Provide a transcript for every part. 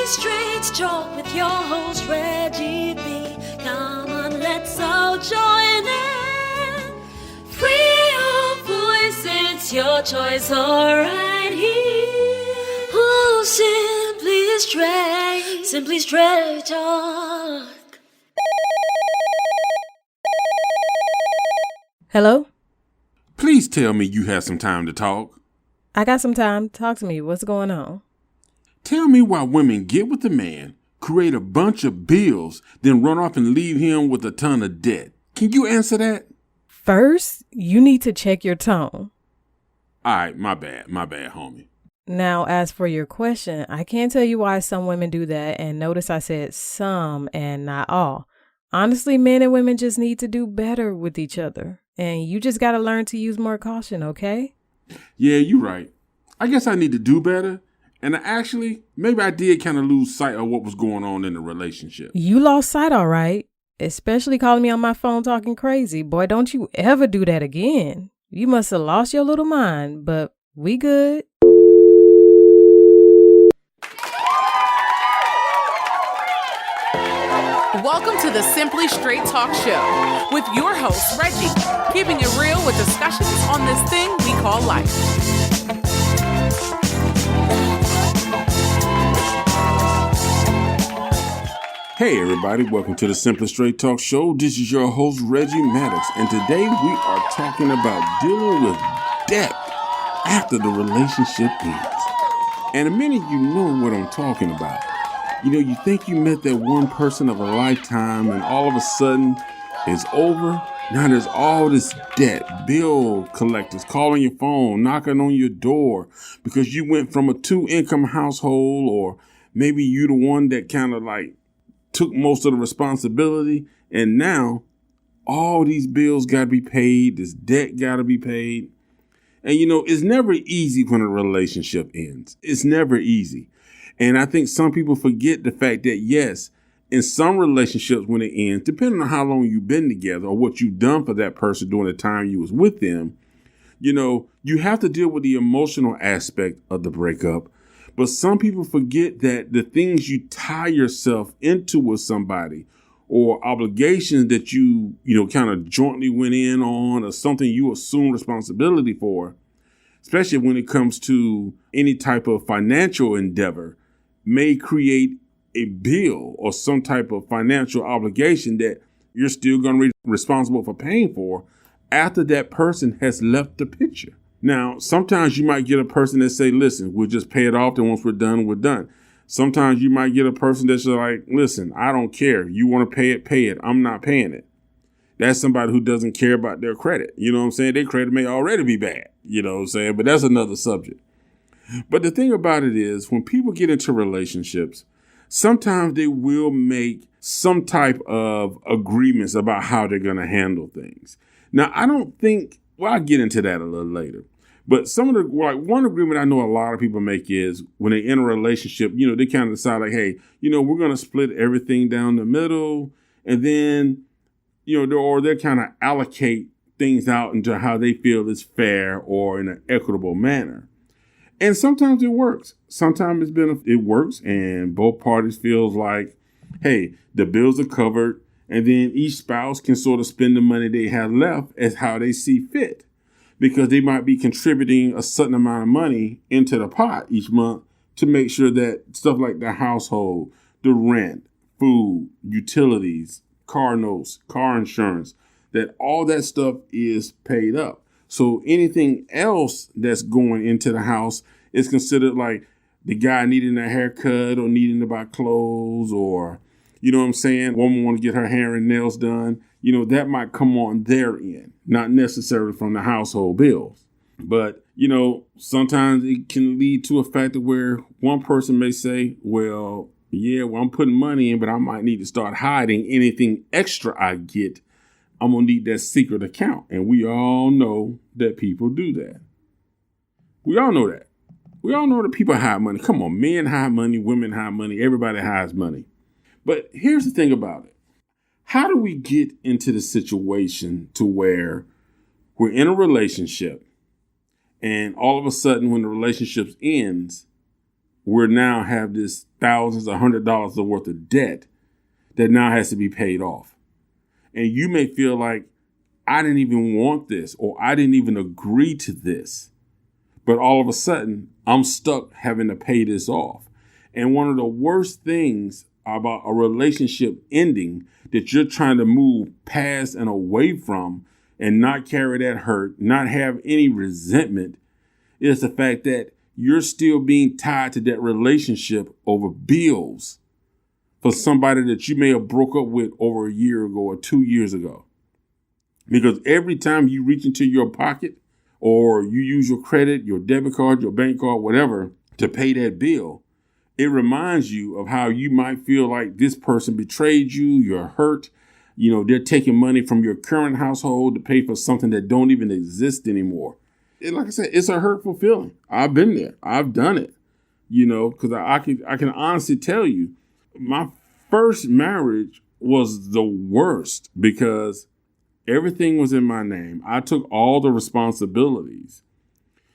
Straight Talk with your host Reggie B. Come on, let's all join in. Free your voice, it's your choice, alright here. Oh, simply straight talk. Hello? Please tell me you have some time to talk. I got some time. Talk to me. What's going on? Tell me why women get with a man, create a bunch of bills, then run off and leave him with a ton of debt. Can you answer that? First, you need to check your tone. All right, my bad, homie. Now, as for your question, I can't tell you why some women do that, and notice I said some and not all. Honestly, men and women just need to do better with each other, and you just got to learn to use more caution, okay? Yeah, you're right. I guess I need to do better. And maybe I did kind of lose sight of what was going on in the relationship. You lost sight, all right. Especially calling me on my phone talking crazy. Boy, don't you ever do that again. You must have lost your little mind, but we good. Welcome to the Simply Straight Talk Show with your host, Reggie, keeping it real with discussions on this thing we call life. Hey everybody, welcome to the Simply Straight Talk Show. This is your host, Reggie Maddox, and today we are talking about dealing with debt after the relationship ends. And a minute you know what I'm talking about. You know, you think you met that one person of a lifetime and all of a sudden it's over. Now there's all this debt, bill collectors calling your phone, knocking on your door because you went from a 2-income household, or maybe you the one that kind of like took most of the responsibility, and now all these bills got to be paid, this debt got to be paid. And you know, it's never easy when a relationship ends. It's never easy. And I think some people forget the fact that, yes, in some relationships when it ends, depending on how long you've been together or what you've done for that person during the time you was with them, you know, you have to deal with the emotional aspect of the breakup. But some people forget that the things you tie yourself into with somebody, or obligations that you kind of jointly went in on, or something you assume responsibility for, especially when it comes to any type of financial endeavor, may create a bill or some type of financial obligation that you're still going to be responsible for paying for after that person has left the picture. Now, sometimes you might get a person that say, listen, we'll just pay it off, and once we're done, we're done. Sometimes you might get a person that's like, listen, I don't care. You want to pay it. I'm not paying it. That's somebody who doesn't care about their credit. You know what I'm saying? Their credit may already be bad. You know what I'm saying? But that's another subject. But the thing about it is, when people get into relationships, sometimes they will make some type of agreements about how they're going to handle things. Now, I don't think, I'll get into that a little later. But one agreement I know a lot of people make is when they enter a relationship, you know, they kind of decide like, hey, you know, we're going to split everything down the middle. And then, you know, they kind of allocate things out into how they feel is fair or in an equitable manner. And sometimes it works. Sometimes it works and both parties feels like, hey, the bills are covered. And then each spouse can sort of spend the money they have left as how they see fit, because they might be contributing a certain amount of money into the pot each month to make sure that stuff like the household, the rent, food, utilities, car notes, car insurance, that all that stuff is paid up. So anything else that's going into the house is considered like the guy needing a haircut or needing to buy clothes, or, you know what I'm saying, woman want to get her hair and nails done. You know, that might come on their end, not necessarily from the household bills. But, you know, sometimes it can lead to a factor where one person may say, well, I'm putting money in, but I might need to start hiding anything extra I get. I'm going to need that secret account. And we all know that people do that. We all know that. We all know that people hide money. Come on, men hide money, women hide money, everybody hides money. But here's the thing about it. How do we get into the situation to where we're in a relationship and all of a sudden when the relationship ends, we now have this thousands or $100s worth of debt that now has to be paid off. And you may feel like, I didn't even want this, or I didn't even agree to this. But all of a sudden, I'm stuck having to pay this off. And one of the worst things about a relationship ending that you're trying to move past and away from and not carry that hurt, not have any resentment, is the fact that you're still being tied to that relationship over bills for somebody that you may have broke up with over a year ago or 2 years ago. Because every time you reach into your pocket or you use your credit, your debit card, your bank card, whatever, to pay that bill, it reminds you of how you might feel like this person betrayed you, you're hurt. They're taking money from your current household to pay for something that don't even exist anymore. And like I said, it's a hurtful feeling. I've been there. I've done it, because I can honestly tell you my first marriage was the worst because everything was in my name. I took all the responsibilities.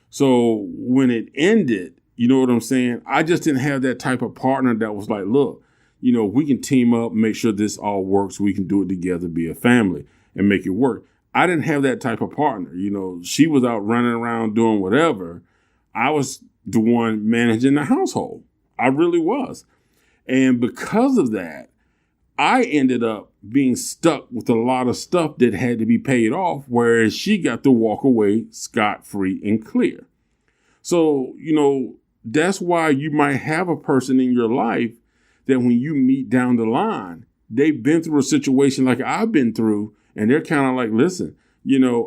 So when it ended, you know what I'm saying? I just didn't have that type of partner that was like, look, we can team up, make sure this all works. We can do it together, be a family and make it work. I didn't have that type of partner. She was out running around doing whatever. I was the one managing the household. I really was. And because of that, I ended up being stuck with a lot of stuff that had to be paid off, whereas she got to walk away scot-free and clear. So, that's why you might have a person in your life that when you meet down the line, they've been through a situation like I've been through, and they're kind of like, listen,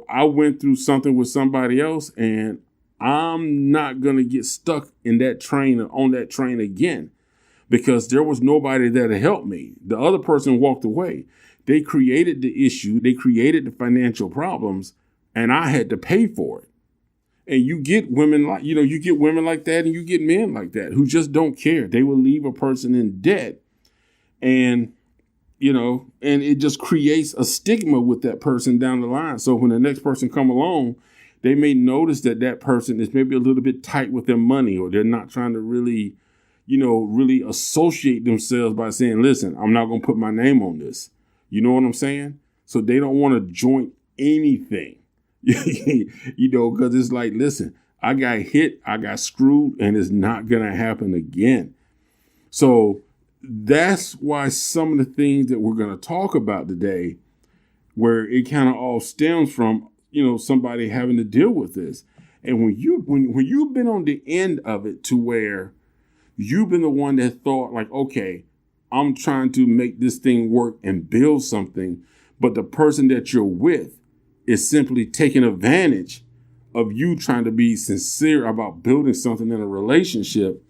I went through something with somebody else, and I'm not going to get stuck in that train or on that train again. Because there was nobody there to help me. The other person walked away. They created the issue. They created the financial problems, and I had to pay for it. And you get women like, you get women like that, and you get men like that who just don't care. They will leave a person in debt, and and it just creates a stigma with that person down the line. So when the next person come along, they may notice that person is maybe a little bit tight with their money, or they're not trying to really associate themselves by saying, listen, I'm not going to put my name on this. You know what I'm saying? So they don't want to join anything, because it's like, listen, I got hit, I got screwed, and it's not going to happen again. So that's why some of the things that we're going to talk about today, where it kind of all stems from, somebody having to deal with this. And when you've been on the end of it to where you've been the one that thought like, okay, I'm trying to make this thing work and build something, but the person that you're with is simply taking advantage of you trying to be sincere about building something in a relationship,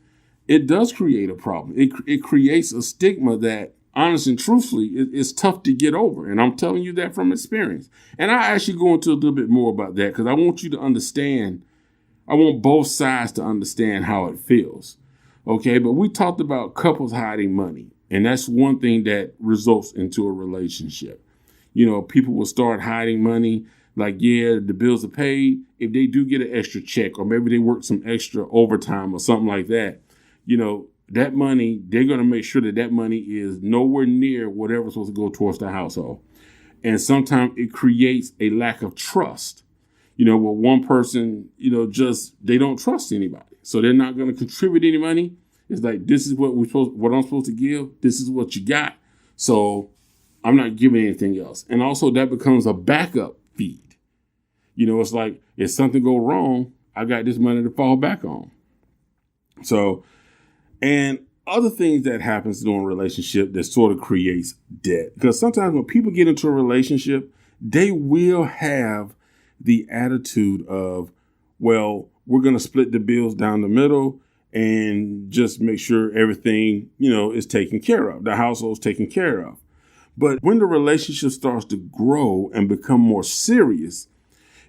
it does create a problem. It creates a stigma that, honestly and truthfully, it's tough to get over. And I'm telling you that from experience. And I actually go into a little bit more about that because I want you to understand. I want both sides to understand how it feels. Okay, but we talked about couples hiding money, and that's one thing that results into a relationship. People will start hiding money, like, yeah, the bills are paid. If they do get an extra check, or maybe they work some extra overtime or something like that, that money, they're going to make sure that money is nowhere near whatever's supposed to go towards the household. And sometimes it creates a lack of trust, where one person, they don't trust anybody. So they're not going to contribute any money. It's like, this is what I'm supposed to give. This is what you got. So I'm not giving anything else. And also that becomes a backup feed. It's like, if something go wrong, I got this money to fall back on. So, and other things that happens during a relationship that sort of creates debt. Because sometimes when people get into a relationship, they will have the attitude of, well, we're going to split the bills down the middle and just make sure everything, is taken care of. The household's taken care of. But when the relationship starts to grow and become more serious,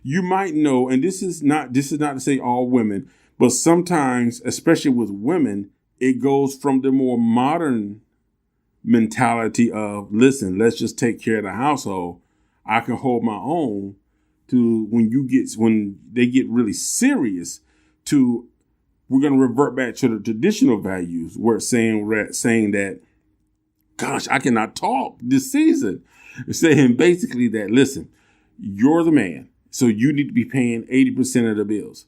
you might know, and this is not to say all women, but sometimes, especially with women, it goes from the more modern mentality of, listen, let's just take care of the household. I can hold my own, to when they get really serious, to we're going to revert back to the traditional values where it's saying that, gosh, I cannot talk this season. It's saying basically that, listen, you're the man, so you need to be paying 80% of the bills.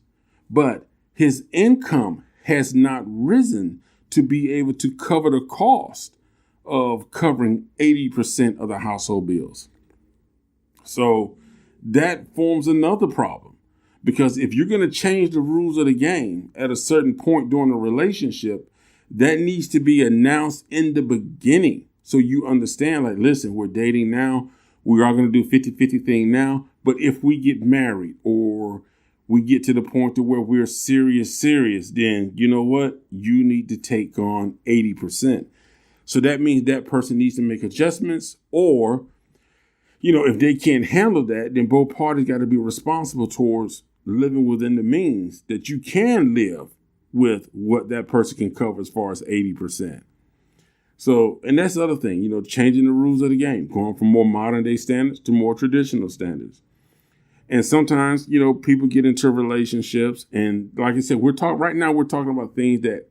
But his income has not risen to be able to cover the cost of covering 80% of the household bills. So that forms another problem, because if you're going to change the rules of the game at a certain point during a relationship, that needs to be announced in the beginning. So you understand, like, listen, we're dating now. We are going to do 50-50 thing now. But if we get married or we get to the point to where we're serious, then you know what? You need to take on 80%. So that means that person needs to make adjustments, or, if they can't handle that, then both parties got to be responsible towards living within the means that you can live with what that person can cover as far as 80%. So, and that's the other thing, changing the rules of the game, going from more modern day standards to more traditional standards. And sometimes, people get into relationships, and like I said, we're talking about things that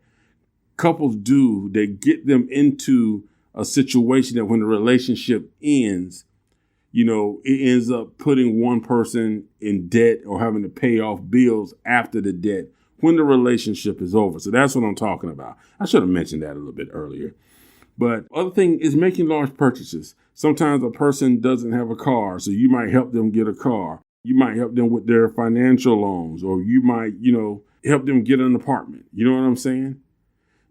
couples do that get them into a situation that when the relationship ends, it ends up putting one person in debt or having to pay off bills after the debt when the relationship is over. So that's what I'm talking about. I should have mentioned that a little bit earlier. But other thing is making large purchases. Sometimes a person doesn't have a car, so you might help them get a car. You might help them with their financial loans, or you might, help them get an apartment. You know what I'm saying?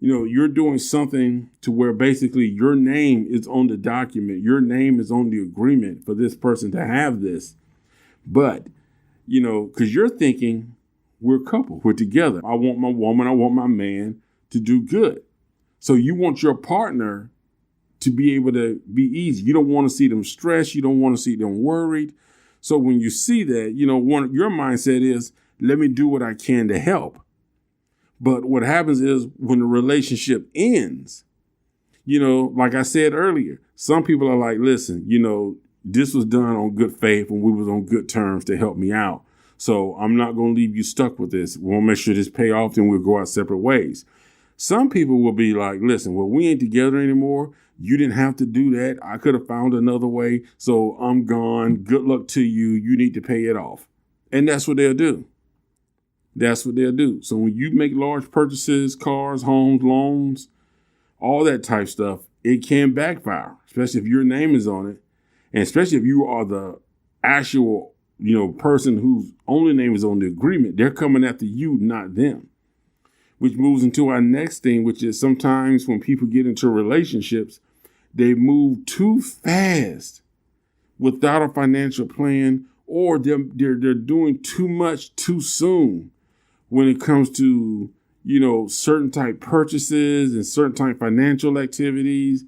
You're doing something to where basically your name is on the document. Your name is on the agreement for this person to have this. But, because you're thinking we're a couple, we're together. I want my woman, I want my man to do good. So you want your partner to be able to be easy. You don't want to see them stressed. You don't want to see them worried. So when you see that, your mindset is, let me do what I can to help. But what happens is when the relationship ends, like I said earlier, some people are like, listen, this was done on good faith and we was on good terms to help me out. So I'm not going to leave you stuck with this. We'll make sure this pay off, then we'll go our separate ways. Some people will be like, listen, well, we ain't together anymore. You didn't have to do that. I could have found another way. So I'm gone. Good luck to you. You need to pay it off. And that's what they'll do. That's what they'll do. So when you make large purchases, cars, homes, loans, all that type stuff, it can backfire, especially if your name is on it. And especially if you are the actual, person whose only name is on the agreement. They're coming after you, not them. Which moves into our next thing, which is sometimes when people get into relationships, they move too fast without a financial plan, or they're doing too much too soon when it comes to, certain type purchases and certain type financial activities,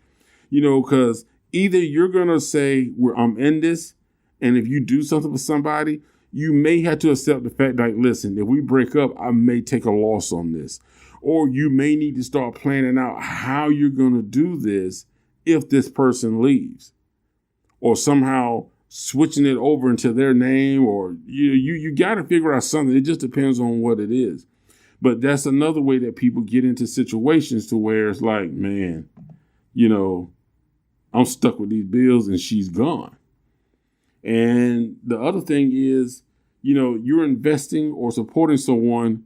because either you're going to say, I'm in this, and if you do something for somebody, you may have to accept the fact that, listen, if we break up, I may take a loss on this. Or you may need to start planning out how you're going to do this if this person leaves. Or somehow switching it over into their name, or you got to figure out something. It just depends on what it is. But that's another way that people get into situations to where it's like, man, I'm stuck with these bills and she's gone. And the other thing is, you're investing or supporting someone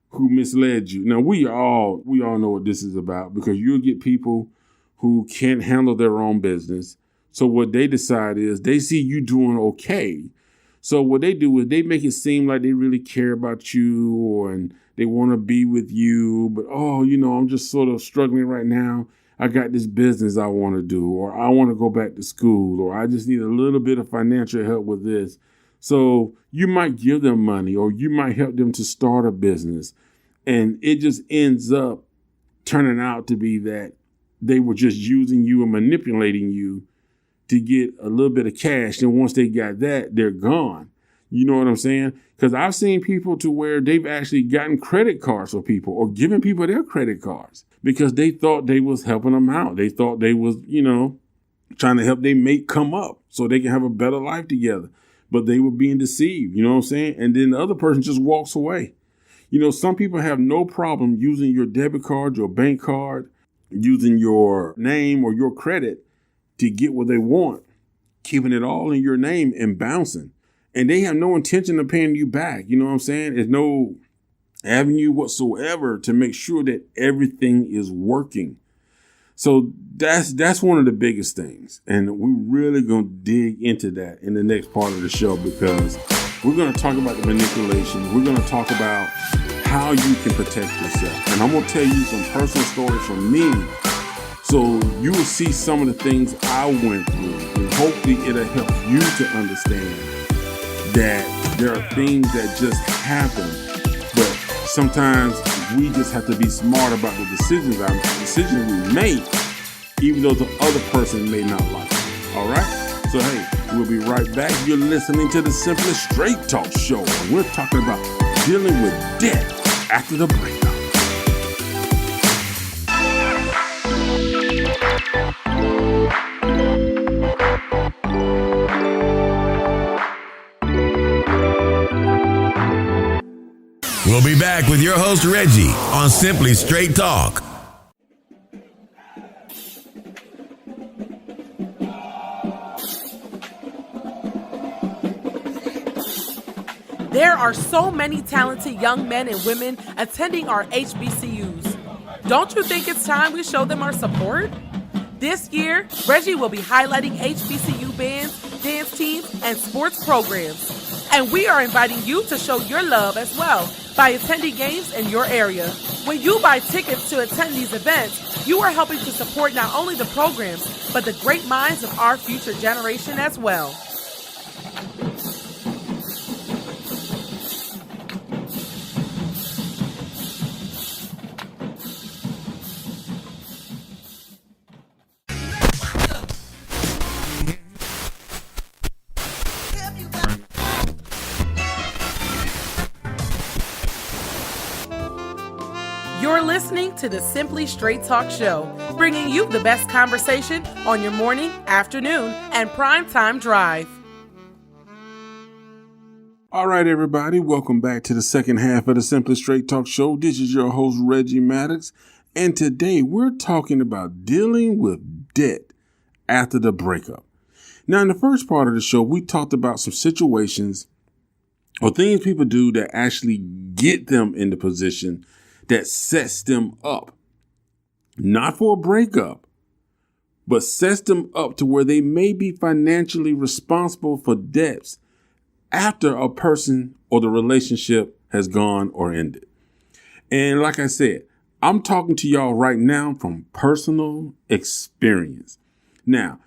who misled you. Now, we all know what this is about, because you'll get people who can't handle their own business. So what they decide is they see you doing okay. So what they do is they make it seem like they really care about you, and they want to be with you. But, I'm just sort of struggling right now. I got this business I want to do, or I want to go back to school, or I just need a little bit of financial help with this. So you might give them money, or you might help them to start a business. And it just ends up turning out to be that they were just using you and manipulating you to get a little bit of cash. And once they got that, they're gone. You know what I'm saying? Because I've seen people to where they've actually gotten credit cards for people, or given people their credit cards, because they thought they was helping them out. They thought they was, trying to help their mate come up so they can have a better life together. But they were being deceived, you know what I'm saying? And then the other person just walks away. Some people have no problem using your debit card, your bank card, using your name or your credit to get what they want, keeping it all in your name and bouncing. And they have no intention of paying you back. You know what I'm saying? There's no avenue whatsoever to make sure that everything is working. So that's one of the biggest things. And we're really going to dig into that in the next part of the show, because we're going to talk about the manipulation. We're going to talk about how you can protect yourself. And I'm going to tell you some personal stories from me, so you will see some of the things I went through. And hopefully it'll help you to understand that there are things that just happen. But sometimes we just have to be smart about the decisions we make, even though the other person may not like it. All right? So, hey, we'll be right back. You're listening to the Simplest Straight Talk Show. And we're talking about dealing with debt after the breakup. We'll be back with your host, Reggie, on Simply Straight Talk. There are so many talented young men and women attending our HBCUs. Don't you think it's time we show them our support? This year, Reggie will be highlighting HBCU bands, dance teams, and sports programs. And we are inviting you to show your love as well by attending games in your area. When you buy tickets to attend these events, you are helping to support not only the programs, but the great minds of our future generation as well. You're listening to the Simply Straight Talk Show, bringing you the best conversation on your morning, afternoon, and primetime drive. All right, everybody, welcome back to the second half of the Simply Straight Talk Show. This is your host, Reggie Maddox, and today we're talking about dealing with debt after the breakup. Now, in the first part of the show, we talked about some situations or things people do that actually get them in the position that sets them up, not for a breakup, but sets them up to where they may be financially responsible for debts after a person or the relationship has gone or ended. And like I said, I'm talking to y'all right now from personal experience. Now,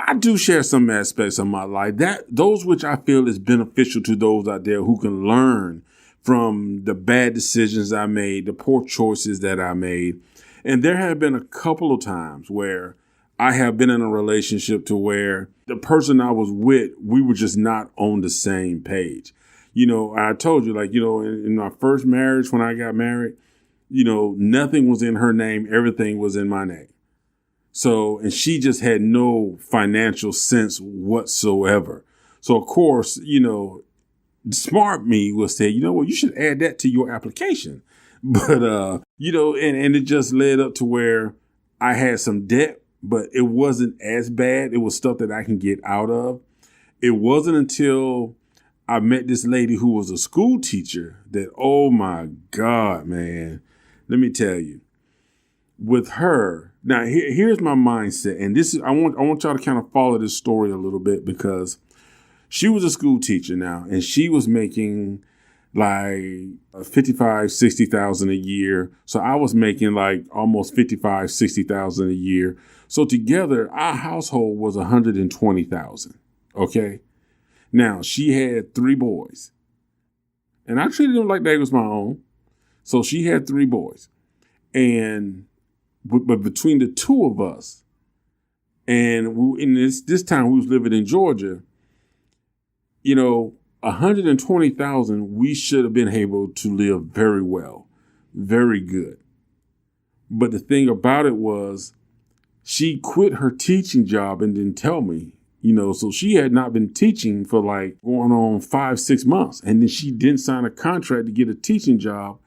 I do share some aspects of my life, those which I feel is beneficial to those out there who can learn from the bad decisions I made, the poor choices that I made. And there have been a couple of times where I have been in a relationship to where the person I was with, we were just not on the same page. I told you, in my first marriage, when I got married, nothing was in her name. Everything was in my name. So, and she just had no financial sense whatsoever. So, of course, smart me will say, you should add that to your application. But, and it just led up to where I had some debt, but it wasn't as bad. It was stuff that I can get out of. It wasn't until I met this lady who was a school teacher that, oh my God, man, let me tell you, with her. Now, here's my mindset. And this is, I want y'all to kind of follow this story a little bit, because she was a school teacher now, and she was making like 55, 60,000 a year. So I was making like almost 55, 60,000 a year. So together our household was 120,000. Okay. Now she had 3 boys, and I treated them like they was my own. So she had 3 boys, but between the 2 of us, and in this time we was living in Georgia, 120,000, we should have been able to live very well, very good. But the thing about it was, she quit her teaching job and didn't tell me, so she had not been teaching for like going on 5-6 months. And then she didn't sign a contract to get a teaching job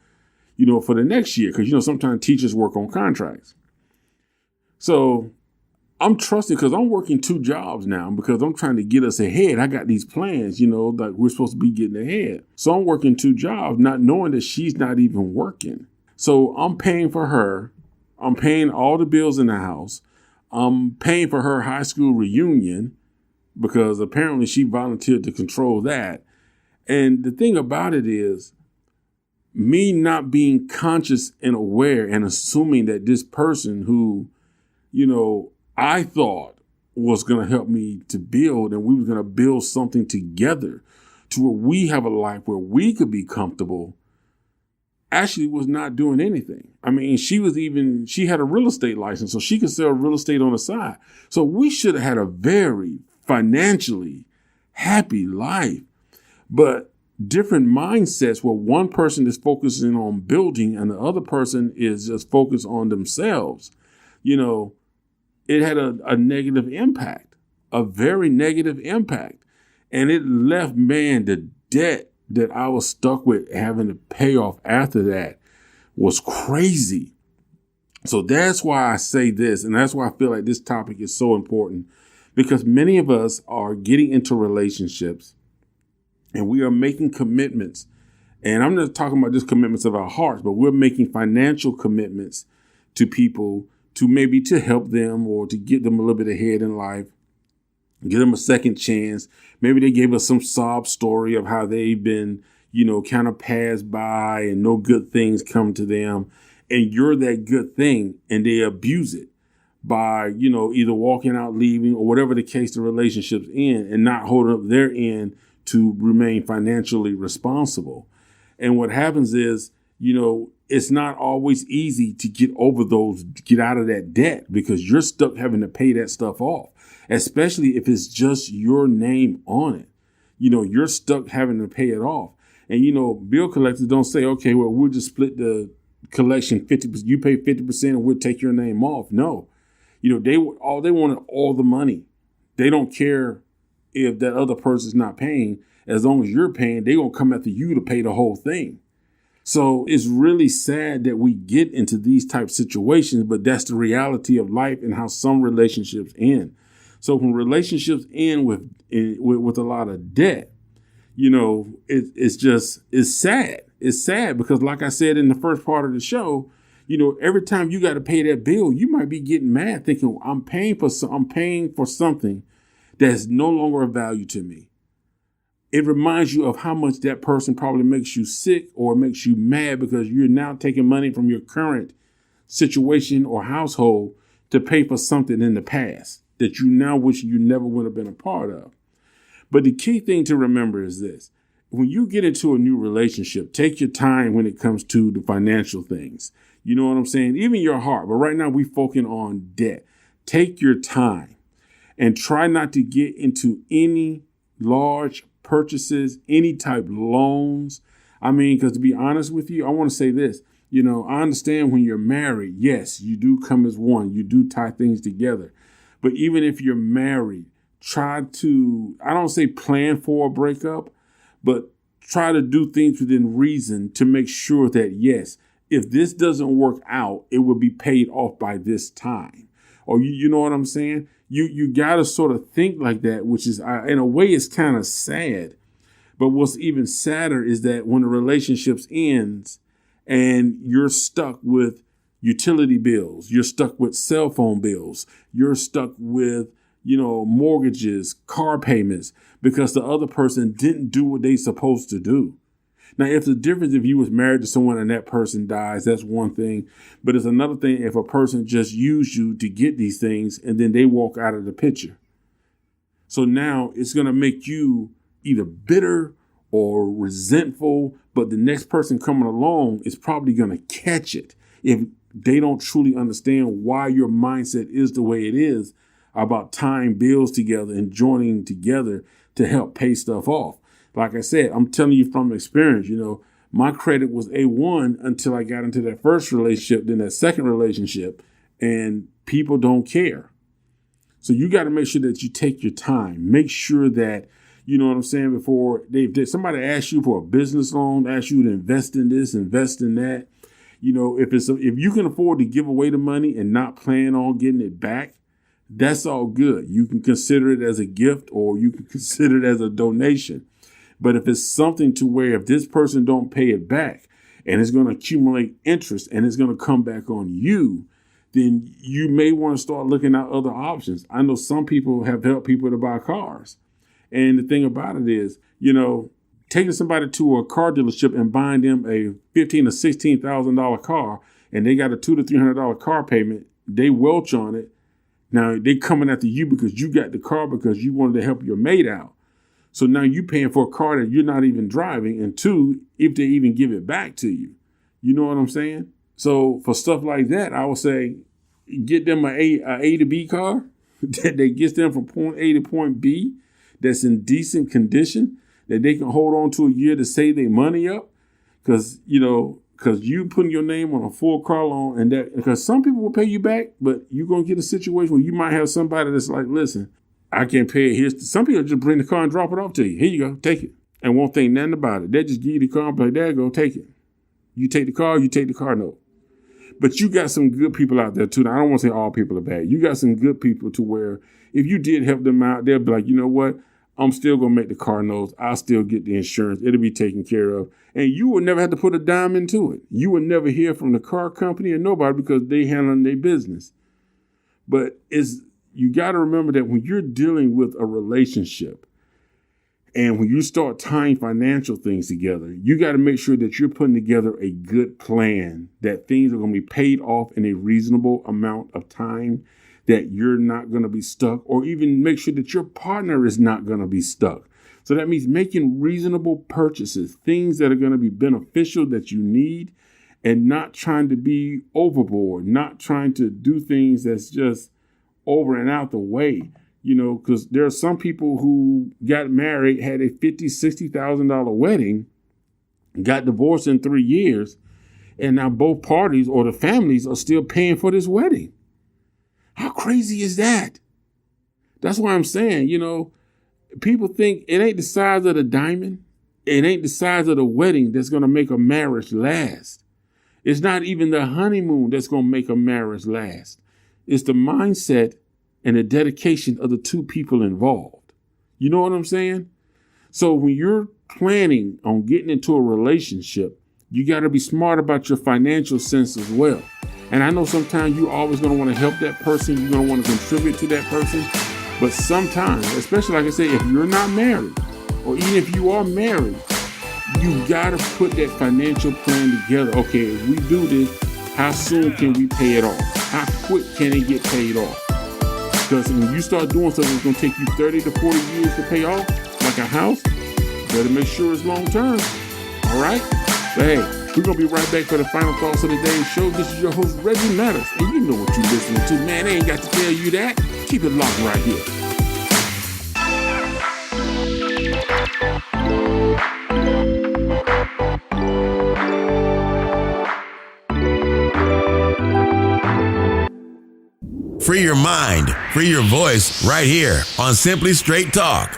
for the next year. Because, sometimes teachers work on contracts. So I'm trusting because I'm working 2 jobs now because I'm trying to get us ahead. I got these plans, like we're supposed to be getting ahead. So I'm working 2 jobs, not knowing that she's not even working. So I'm paying for her. I'm paying all the bills in the house. I'm paying for her high school reunion because apparently she volunteered to control that. And the thing about it is me not being conscious and aware and assuming that this person who, I thought was going to help me to build, and we were going to build something together to where we have a life where we could be comfortable, actually was not doing anything. I mean, she had a real estate license, so she could sell real estate on the side. So we should have had a very financially happy life, but different mindsets where one person is focusing on building and the other person is just focused on themselves. It had a negative impact, a very negative impact. And it left, the debt that I was stuck with having to pay off after that was crazy. So that's why I say this. And that's why I feel like this topic is so important, because many of us are getting into relationships and we are making commitments. And I'm not talking about just commitments of our hearts, but we're making financial commitments to people to maybe to help them or to get them a little bit ahead in life, give them a second chance. Maybe they gave us some sob story of how they've been, kind of passed by and no good things come to them. And you're that good thing and they abuse it by, either walking out, leaving, or whatever the case the relationship's in, and not holding up their end to remain financially responsible. And what happens is, it's not always easy to get out of that debt, because you're stuck having to pay that stuff off, especially if it's just your name on it. You're stuck having to pay it off. And, bill collectors don't say, okay, well, we'll just split the collection 50%. You pay 50% and we'll take your name off. No, they wanted all the money. They don't care if that other person's not paying. As long as you're paying, they're going to come after you to pay the whole thing. So it's really sad that we get into these type situations, but that's the reality of life and how some relationships end. So when relationships end with a lot of debt, it's sad. It's sad because, like I said in the first part of the show, every time you got to pay that bill, you might be getting mad thinking I'm paying for something that's no longer of value to me. It reminds you of how much that person probably makes you sick or makes you mad because you're now taking money from your current situation or household to pay for something in the past that you now wish you never would have been a part of. But the key thing to remember is this. When you get into a new relationship, take your time when it comes to the financial things. You know what I'm saying? Even your heart. But right now we're focusing on debt. Take your time and try not to get into any large purchases, any type of loans. I mean, because to be honest with you, I want to say this. I understand when you're married, yes, you do come as one. You do tie things together. But even if you're married, try to, I don't say plan for a breakup, but try to do things within reason to make sure that, yes, if this doesn't work out, it will be paid off by this time. Or you know what I'm saying? You got to sort of think like that, which is, in a way, it's kind of sad. But what's even sadder is that when the relationship ends and you're stuck with utility bills, you're stuck with cell phone bills, you're stuck with, mortgages, car payments, because the other person didn't do what they supposed to do. Now, if the difference, if you was married to someone and that person dies, that's one thing. But it's another thing if a person just used you to get these things and then they walk out of the picture. So now it's going to make you either bitter or resentful, but the next person coming along is probably going to catch it if they don't truly understand why your mindset is the way it is about tying bills together and joining together to help pay stuff off. Like I said, I'm telling you from experience, my credit was A1 until I got into that first relationship, then that second relationship, and people don't care. So you got to make sure that you take your time. Make sure that, you know what I'm saying, before somebody asks you for a business loan, asks you to invest in this, invest in that, If you can afford to give away the money and not plan on getting it back, that's all good. You can consider it as a gift or you can consider it as a donation. But if it's something to where if this person don't pay it back and it's going to accumulate interest and it's going to come back on you, then you may want to start looking at other options. I know some people have helped people to buy cars. And the thing about it is, taking somebody to a car dealership and buying them a $15,000 or $16,000 car, and they got a $200 to $300 car payment, they welch on it. Now they coming after you because you got the car because you wanted to help your mate out. So now you paying for a car that you're not even driving, and two, if they even give it back to you. You know what I'm saying? So for stuff like that, I would say get them a A to B car that gets them from point A to point B that's in decent condition, that they can hold on to a year to save their money up. Because you putting your name on a full car loan, and that because some people will pay you back, but you're going to get a situation where you might have somebody that's like, listen, I can't pay it. Some people just bring the car and drop it off to you. Here you go, take it. And won't think nothing about it. They just give you the car and be like, there you go, take it. You take the car note. But you got some good people out there too. Now, I don't want to say all people are bad. You got some good people to where if you did help them out, they'll be like, you know what? I'm still going to make the car notes. I'll still get the insurance. It'll be taken care of. And you will never have to put a dime into it. You will never hear from the car company or nobody because they handling their business. But you got to remember that when you're dealing with a relationship and when you start tying financial things together, you got to make sure that you're putting together a good plan, that things are going to be paid off in a reasonable amount of time, that you're not going to be stuck, or even make sure that your partner is not going to be stuck. So that means making reasonable purchases, things that are going to be beneficial that you need, and not trying to be overboard, not trying to do things that's just over and out the way, because there are some people who got married, had a $50,000, $60,000 wedding, got divorced in 3 years, and now both parties or the families are still paying for this wedding. How crazy is that? That's why I'm saying, people think it ain't the size of the diamond. It ain't the size of the wedding that's going to make a marriage last. It's not even the honeymoon that's going to make a marriage last. It's the mindset and the dedication of the two people involved. You know what I'm saying? So when you're planning on getting into a relationship, you got to be smart about your financial sense as well. And I know sometimes you're always going to want to help that person. You're going to want to contribute to that person. But sometimes, especially like I say, if you're not married, or even if you are married, you got to put that financial plan together. Okay, if we do this, how soon can we pay it off? How quick can it get paid off? Because when you start doing something that's going to take you 30 to 40 years to pay off, like a house, better make sure it's long term. All right? But hey, we're going to be right back for the final thoughts of today's show. This is your host, Reggie Maddox. And you know what you're listening to. Man, they ain't got to tell you that. Keep it locked right here. Free your mind, free your voice right here on Simply Straight Talk.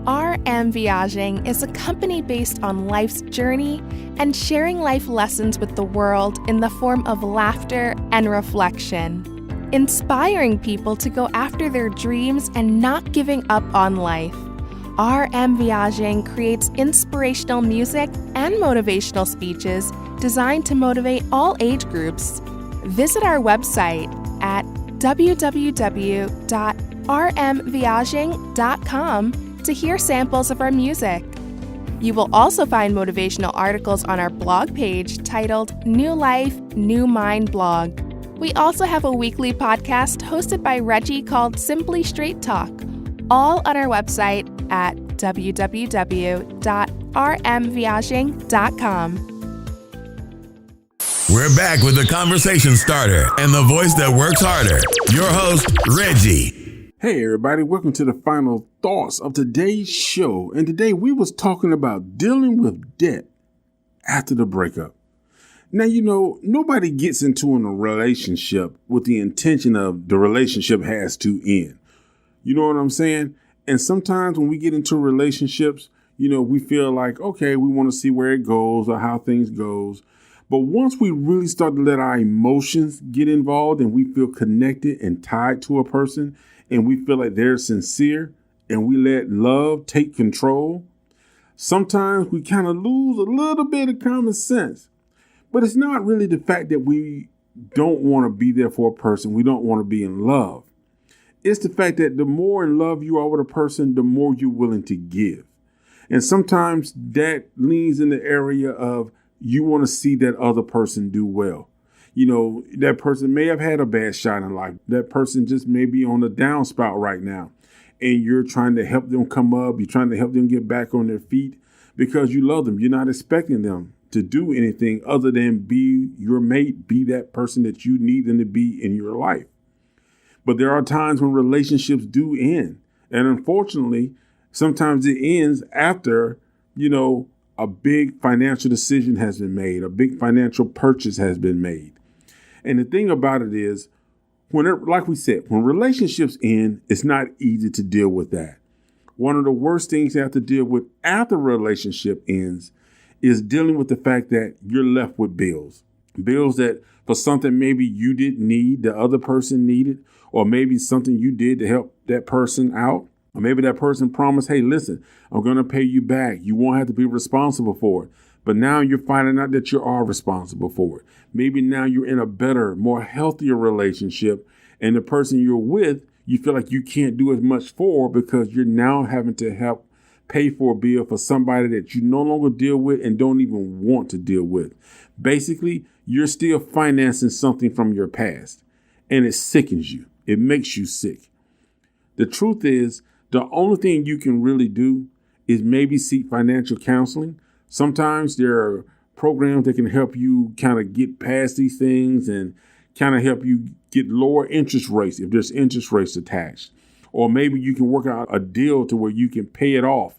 RM Viaging is a company based on life's journey and sharing life lessons with the world in the form of laughter and reflection, inspiring people to go after their dreams and not giving up on life. RM Viaging creates inspirational music and motivational speeches designed to motivate all age groups. Visit our website at www.rmviaging.com to hear samples of our music. You will also find motivational articles on our blog page titled New Life, New Mind Blog. We also have a weekly podcast hosted by Reggie called Simply Straight Talk, all on our website at www.rmviaging.com. We're back with the conversation starter and the voice that works harder. Your host, Reggie. Hey everybody, welcome to the final thoughts of today's show. And today we was talking about dealing with debt after the breakup. Now, nobody gets into a relationship with the intention of the relationship has to end. You know what I'm saying? And sometimes when we get into relationships, We feel like, okay, we want to see where it goes or how things goes. But once we really start to let our emotions get involved and we feel connected and tied to a person and we feel like they're sincere and we let love take control, sometimes we kind of lose a little bit of common sense. But it's not really the fact that we don't want to be there for a person. We don't want to be in love. It's the fact that the more in love you are with a person, the more you're willing to give. And sometimes that leans in the area of you want to see that other person do well. That person may have had a bad shot in life. That person just may be on a downspout right now. And you're trying to help them come up. You're trying to help them get back on their feet because you love them. You're not expecting them to do anything other than be your mate, be that person that you need them to be in your life. But there are times when relationships do end. And unfortunately, sometimes it ends after, a big financial decision has been made, a big financial purchase has been made. And the thing about it is, like we said, when relationships end, it's not easy to deal with that. One of the worst things you have to deal with after a relationship ends is dealing with the fact that you're left with bills. Bills that for something maybe you didn't need, the other person needed, or maybe something you did to help that person out. Or maybe that person promised, hey, listen, I'm going to pay you back. You won't have to be responsible for it. But now you're finding out that you are responsible for it. Maybe now you're in a better, more healthier relationship. And the person you're with, you feel like you can't do as much for because you're now having to help pay for a bill for somebody that you no longer deal with and don't even want to deal with. Basically, you're still financing something from your past. And it sickens you. It makes you sick. The truth is, the only thing you can really do is maybe seek financial counseling. Sometimes there are programs that can help you kind of get past these things and kind of help you get lower interest rates if there's interest rates attached. Or maybe you can work out a deal to where you can pay it off,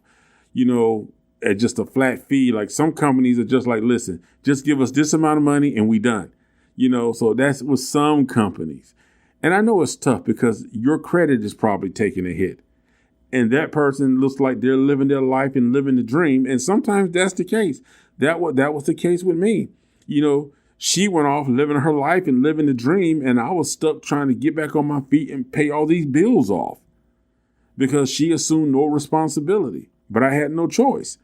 at just a flat fee. Like some companies are just like, listen, just give us this amount of money and we done. So that's with some companies. And I know it's tough because your credit is probably taking a hit. And that person looks like they're living their life and living the dream. And sometimes that's the case. That was the case with me. She went off living her life and living the dream. And I was stuck trying to get back on my feet and pay all these bills off because she assumed no responsibility. But I had no choice.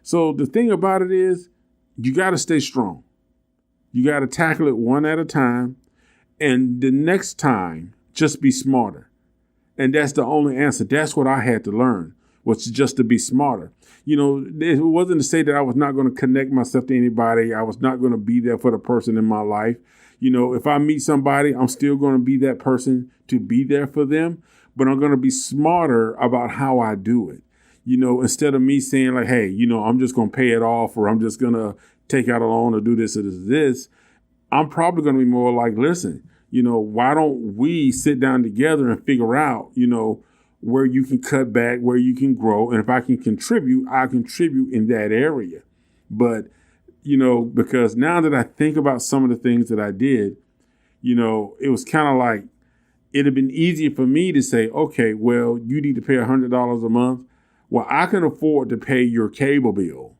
So the thing about it is you got to stay strong. You got to tackle it one at a time. And the next time, just be smarter. And that's the only answer. That's what I had to learn, was just to be smarter. It wasn't to say that I was not going to connect myself to anybody. I was not going to be there for the person in my life. If I meet somebody, I'm still going to be that person to be there for them. But I'm going to be smarter about how I do it. Instead of me saying like, hey, I'm just going to pay it off or I'm just going to take out a loan or do this or this, I'm probably going to be more like, listen, why don't we sit down together and figure out, where you can cut back, where you can grow. And if I can contribute, I'll contribute in that area. But, because now that I think about some of the things that I did, it was kind of like it'd have been easier for me to say, okay, well, you need to pay $100 a month. Well, I can afford to pay your cable bill.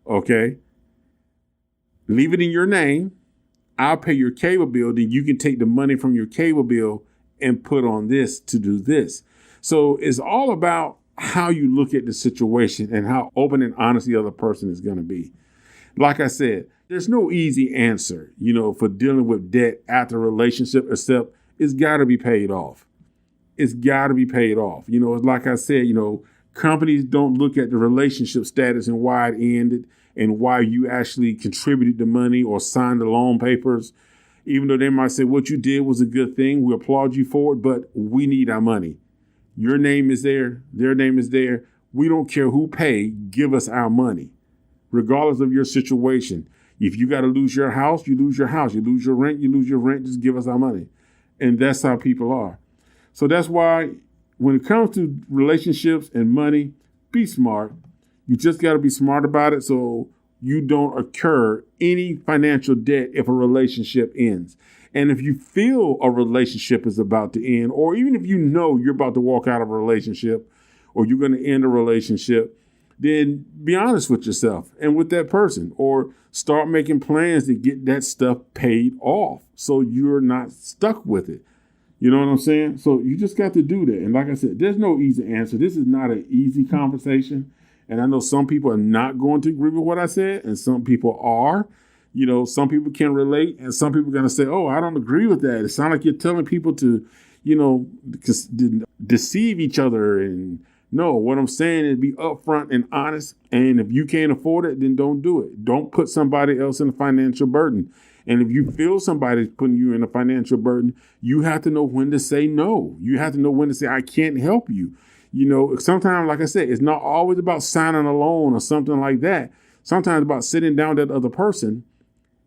Okay. Leave it in your name. I'll pay your cable bill. Then you can take the money from your cable bill and put on this to do this. So it's all about how you look at the situation and how open and honest the other person is going to be. Like I said, there's no easy answer, for dealing with debt after a relationship, except it's got to be paid off. It's got to be paid off. It's like I said, companies don't look at the relationship status and why it ended and why you actually contributed the money or signed the loan papers, even though they might say what you did was a good thing. We applaud you for it, but we need our money. Your name is there. Their name is there. We don't care who paid. Give us our money, regardless of your situation. If you got to lose your house, you lose your house. You lose your rent, you lose your rent. Just give us our money. And that's how people are. So that's why when it comes to relationships and money, be smart. You just got to be smart about it so you don't incur any financial debt if a relationship ends. And if you feel a relationship is about to end, or even if you're about to walk out of a relationship or you're going to end a relationship, then be honest with yourself and with that person, or start making plans to get that stuff paid off so you're not stuck with it. You know what I'm saying? So you just got to do that. And like I said, there's no easy answer. This is not an easy conversation. And I know some people are not going to agree with what I said, and some people are. You know, some people can relate, and some people are going to say, oh, I don't agree with that. It sounds like you're telling people to, deceive each other. And no, what I'm saying is be upfront and honest. And if you can't afford it, then don't do it. Don't put somebody else in a financial burden. And if you feel somebody's putting you in a financial burden, you have to know when to say no. You have to know when to say, I can't help you. You know, sometimes, like I said, it's not always about signing a loan or something like that. Sometimes it's about sitting down with that other person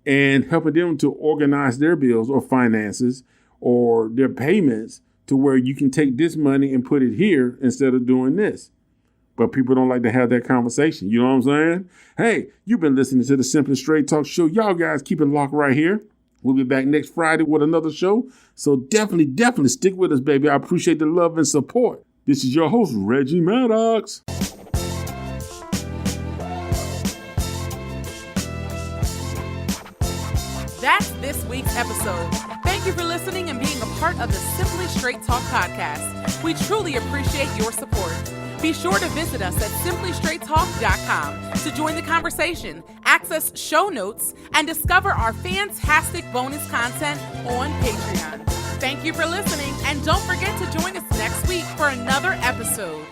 and helping them to organize their bills or finances or their payments to where you can take this money and put it here instead of doing this. But people don't like to have that conversation. You know what I'm saying? Hey, you've been listening to the Simply Straight Talk Show. Y'all guys keep it locked right here. We'll be back next Friday with another show. So definitely stick with us, baby. I appreciate the love and support. This is your host, Reggie Maddox. That's this week's episode. Thank you for listening and being a part of the Simply Straight Talk podcast. We truly appreciate your support. Be sure to visit us at simplystraighttalk.com to join the conversation, access show notes, and discover our fantastic bonus content on Patreon. Thank you for listening, and don't forget to join us next week for another episode.